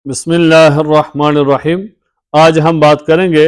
بسم اللہ الرحمن الرحیم۔ آج ہم بات کریں گے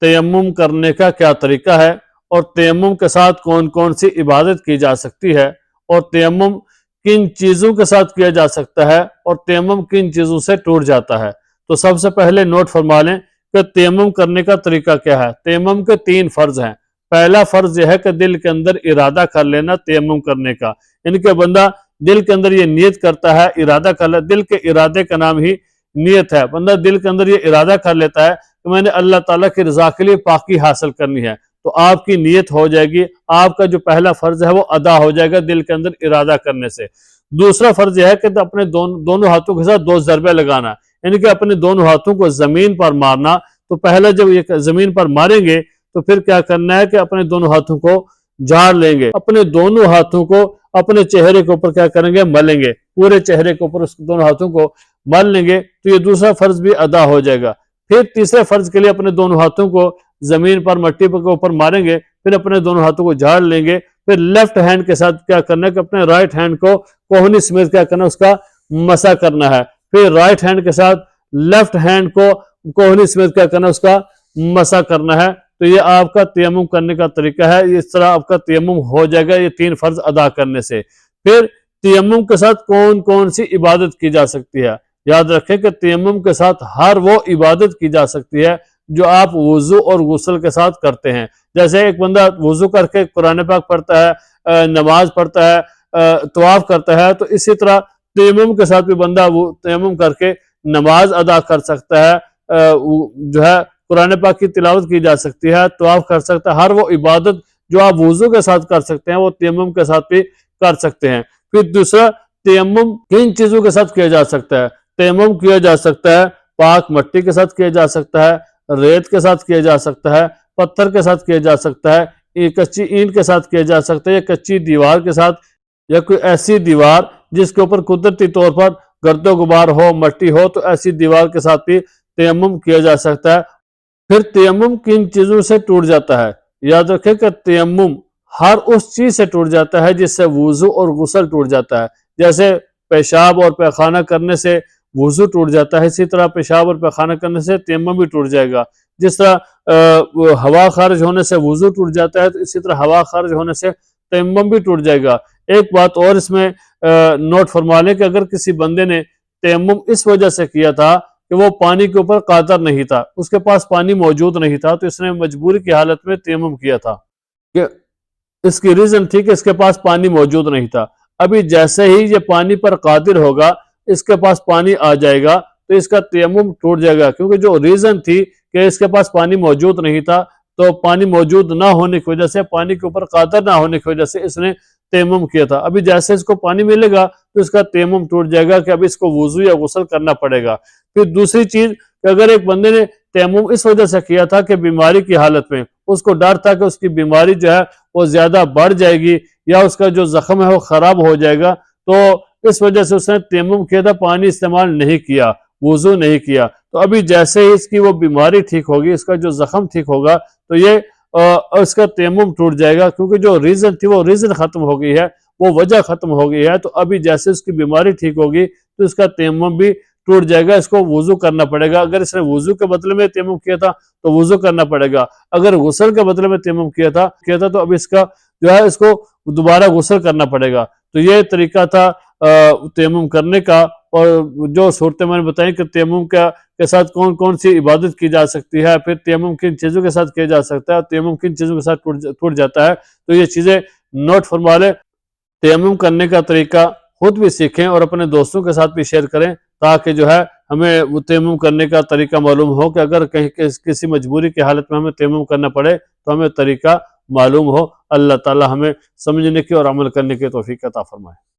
تیمم کرنے کا کیا طریقہ ہے، اور تیمم کے ساتھ کون کون سی عبادت کی جا سکتی ہے، اور تیمم کن چیزوں کے ساتھ کیا جا سکتا ہے، اور تیمم کن چیزوں سے ٹوٹ جاتا ہے۔ تو سب سے پہلے نوٹ فرما لیں کہ تیمم کرنے کا طریقہ کیا ہے۔ تیمم کے 3 فرض ہیں۔ پہلا فرض یہ ہے کہ دل کے اندر ارادہ کر لینا تیمم کرنے کا، یعنی کہ بندہ دل کے اندر یہ نیت کرتا ہے، ارادہ کر لے، دل کے ارادے کا نام ہی نیت ہے۔ بندہ دل کے اندر یہ ارادہ کر لیتا ہے کہ میں نے اللہ تعالیٰ کی رضا کے لیے پاکی حاصل کرنی ہے، تو آپ کی نیت ہو جائے گی، آپ کا جو پہلا فرض ہے وہ ادا ہو جائے گا دل کے اندر ارادہ کرنے سے۔ دوسرا فرض یہ ہے کہ اپنے دونوں ہاتھوں کے ساتھ 2 ضربے لگانا، یعنی کہ اپنے دونوں ہاتھوں کو زمین پر مارنا۔ تو پہلا جب یہ زمین پر ماریں گے تو پھر کیا کرنا ہے کہ اپنے دونوں ہاتھوں کو جھاڑ لیں گے، اپنے دونوں ہاتھوں کو اپنے چہرے کے اوپر کیا کریں گے، ملیں گے، پورے چہرے کے اوپر اس دونوں ہاتھوں کو مل لیں گے، تو یہ دوسرا فرض بھی ادا ہو جائے گا۔ پھر تیسرے فرض کے لیے اپنے دونوں ہاتھوں کو زمین پر مٹی کے اوپر ماریں گے، پھر اپنے دونوں ہاتھوں کو جھاڑ لیں گے، پھر لیفٹ ہینڈ کے ساتھ کیا کرنا ہے کہ اپنے رائٹ ہینڈ کو کوہنی سمیت کیا کرنا ہے، اس کا مسح کرنا ہے، پھر رائٹ ہینڈ کے ساتھ لیفٹ ہینڈ کو کوہنی سمیت کیا کرنا ہے، اس کا مسح کرنا ہے۔ تو یہ آپ کا تیمم کرنے کا طریقہ ہے، اس طرح آپ کا تیمم ہو جائے گا یہ 3 فرض ادا کرنے سے۔ پھر تیمم کے ساتھ کون کون سی عبادت کی جا سکتی ہے۔ یاد رکھیں کہ تیمم کے ساتھ ہر وہ عبادت کی جا سکتی ہے جو آپ وضو اور غسل کے ساتھ کرتے ہیں۔ جیسے ایک بندہ وضو کر کے قرآن پاک پڑھتا ہے، نماز پڑھتا ہے، طواف کرتا ہے، تو اسی طرح تیمم کے ساتھ بھی بندہ وہ تیمم کر کے نماز ادا کر سکتا ہے، جو ہے قرآن پاک کی تلاوت کی جا سکتی ہے، طواف کر سکتا ہے۔ ہر وہ عبادت جو آپ وضو کے ساتھ کر سکتے ہیں وہ تیمم کے ساتھ بھی کر سکتے ہیں۔ پھر دوسرا، تیمم کن چیزوں کے ساتھ کیا جا سکتا ہے۔ تیمم کیا جا سکتا ہے پاک مٹی کے ساتھ کیا جا سکتا ہے، ریت کے ساتھ کیا جا سکتا ہے، پتھر کے ساتھ کیا جا سکتا ہے، کچی اینٹ کے ساتھ کیا جا سکتا ہے، یا کچی دیوار کے ساتھ، یا کوئی ایسی دیوار جس کے اوپر قدرتی طور پر گرد و غبار ہو، مٹی ہو، تو ایسی دیوار کے ساتھ بھی تیمم کیا جا سکتا ہے۔ پھر تیمم کن چیزوں سے ٹوٹ جاتا ہے۔ یاد رکھیں کہ تیمم ہر اس چیز سے ٹوٹ جاتا ہے جس سے وضو اور غسل ٹوٹ جاتا ہے۔ جیسے پیشاب اور پیخانہ کرنے سے وضو ٹوٹ جاتا ہے، اسی طرح پیشاب اور پیخانہ کرنے سے تیمم بھی ٹوٹ جائے گا۔ جس طرح ہوا خارج ہونے سے وضو ٹوٹ جاتا ہے، تو اسی طرح ہوا خارج ہونے سے تیمم بھی ٹوٹ جائے گا۔ ایک بات اور اس میں نوٹ فرما لیں کہ اگر کسی بندے نے تیمم اس وجہ سے کیا تھا کہ وہ پانی کے اوپر قادر نہیں تھا، اس کے پاس پانی موجود نہیں تھا، تو اس نے مجبوری کی حالت میں تیمم کیا تھا، کہ اس کی ریزن تھی کہ اس کے پاس پانی موجود نہیں تھا۔ ابھی جیسے ہی یہ پانی پر قادر ہوگا، اس کے پاس پانی آ جائے گا، تو اس کا تیمم ٹوٹ جائے گا، کیونکہ جو ریزن تھی کہ اس کے پاس پانی موجود نہیں تھا، تو پانی موجود نہ ہونے کی وجہ سے، پانی کے اوپر قادر نہ ہونے کی وجہ سے اس نے تیمم کیا تھا۔ ابھی جیسے اس کو پانی ملے گا تو اس کا تیمم ٹوٹ جائے گا، کہ اب اس کو وضو یا غسل کرنا پڑے گا۔ پھر دوسری چیز کہ اگر ایک بندے نے تیمم اس وجہ سے کیا تھا کہ بیماری کی حالت میں اس کو ڈر تھا کہ اس کی بیماری جو ہے وہ زیادہ بڑھ جائے گی، یا اس کا جو زخم ہے وہ خراب ہو جائے گا، تو اس وجہ سے اس نے تیمم کیا تھا، پانی استعمال نہیں کیا، وضو نہیں کیا۔ تو ابھی جیسے ہی اس کی وہ بیماری ٹھیک ہوگی، اس کا جو زخم ٹھیک ہوگا، تو یہ اس کا تیمم ٹوٹ جائے گا، کیونکہ جو ریزن تھی وہ ریزن ختم ہو گئی ہے، وہ وجہ ختم ہو گئی ہے۔ تو ابھی جیسے اس کی بیماری ٹھیک ہوگی تو اس کا تیمم بھی ٹوٹ جائے گا، اس کو وضو کرنا پڑے گا۔ اگر اس نے وضو کے بدلے میں تیمم کیا تھا تو وضو کرنا پڑے گا، اگر غسل کے بدلے میں تیمم کیا تھا تو اب اس کا جو ہے اس کو دوبارہ غسل کرنا پڑے گا۔ تو یہ طریقہ تھا تیمم کرنے کا، اور جو صورتیں میں نے بتائیں کہ تیمم کے ساتھ کون کون سی عبادت کی جا سکتی ہے، پھر تیمم کن چیزوں کے ساتھ کیا جا سکتا ہے، تیمم کن چیزوں کے ساتھ ٹوٹ جاتا ہے، تو یہ چیزیں نوٹ فرما لیں۔ تیمم کرنے کا طریقہ خود بھی سیکھیں اور اپنے دوستوں کے ساتھ بھی شیئر کریں، تاکہ جو ہے ہمیں وہ تیمم کرنے کا طریقہ معلوم ہو، کہ اگر کہیں کسی مجبوری کی حالت میں ہمیں تیمم کرنا پڑے تو ہمیں طریقہ معلوم ہو۔ اللہ تعالی ہمیں سمجھنے کی اور عمل کرنے کی توفیق عطا فرمائے۔